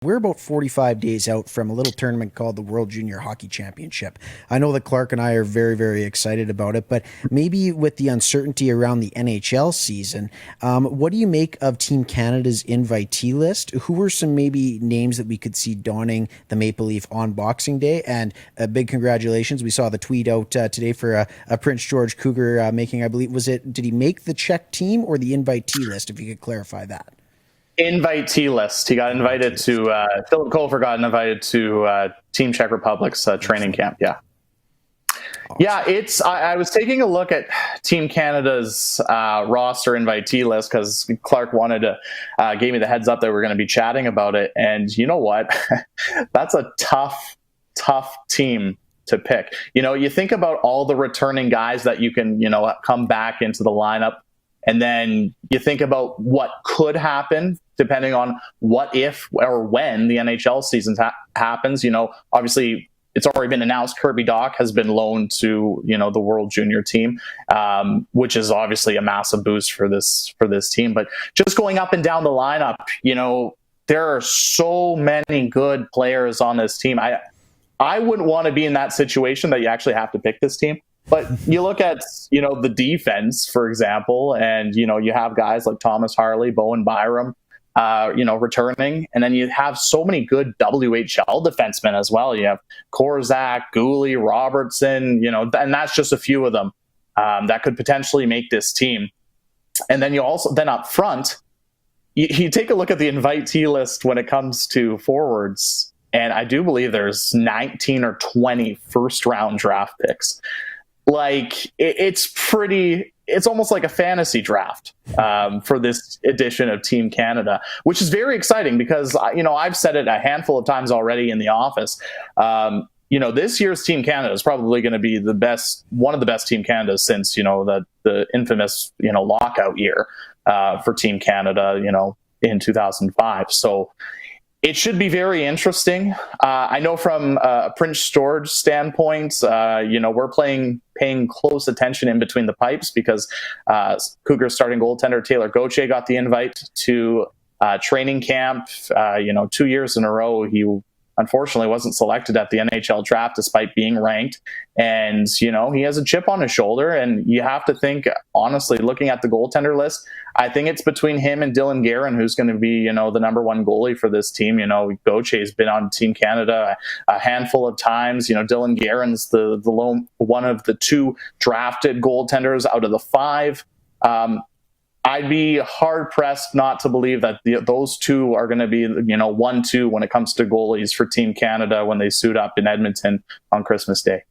We're about 45 days out from a little tournament called the World Junior Hockey Championship. I know that Clark and I are very, very excited about it, but maybe with the uncertainty around the NHL season, what do you make of Team Canada's invitee list? Who are some maybe names that we could see donning the Maple Leaf on Boxing Day? And a big congratulations. We saw the tweet out today for a Prince George Cougar making, I believe, did he make the Czech team or the invitee list? If you could clarify that. Invitee list. He got invited to Philip Kofer got invited to Team Czech Republic's training camp. Yeah. Awesome. Yeah, I was taking a look at Team Canada's roster invitee list because Clark wanted to gave me the heads up that we're going to be chatting about it. And you know what? That's a tough team to pick. You think about all the returning guys that you can, come back into the lineup. And then you think about what could happen depending on what if or when the NHL season happens. Obviously, it's already been announced Kirby Dach has been loaned to, the World Junior team, which is obviously a massive boost for this team. But just going up and down the lineup, there are so many good players on this team. I wouldn't want to be in that situation that you actually have to pick this team. But you look at, the defense, for example, and, you have guys like Thomas Harley, Bowen Byram, returning. And then you have so many good WHL defensemen as well. You have Korzak, Gooley, Robertson, and that's just a few of them that could potentially make this team. And then then up front, you take a look at the invitee list when it comes to forwards. And I do believe there's 19 or 20 first-round draft picks. It's almost like a fantasy draft for this edition of Team Canada, which is very exciting because, I've said it a handful of times already in the office. This year's Team Canada is probably going to be one of the best Team Canadas since, the infamous, lockout year for Team Canada, in 2005. So it should be very interesting. I know from a Prince George standpoint, we're paying close attention in between the pipes because Cougars starting goaltender Taylor Gauthier got the invite to training camp. 2 years in a row, he unfortunately wasn't selected at the NHL draft despite being ranked. And, he has a chip on his shoulder. And you have to think, honestly, looking at the goaltender list, I think it's between him and Dylan Guerin, who's going to be, the number one goalie for this team. Gautier's been on Team Canada a handful of times. Dylan Guerin's the lone one of the two drafted goaltenders out of the five. I'd be hard pressed not to believe that those two are going to be, 1-2 when it comes to goalies for Team Canada when they suit up in Edmonton on Christmas Day.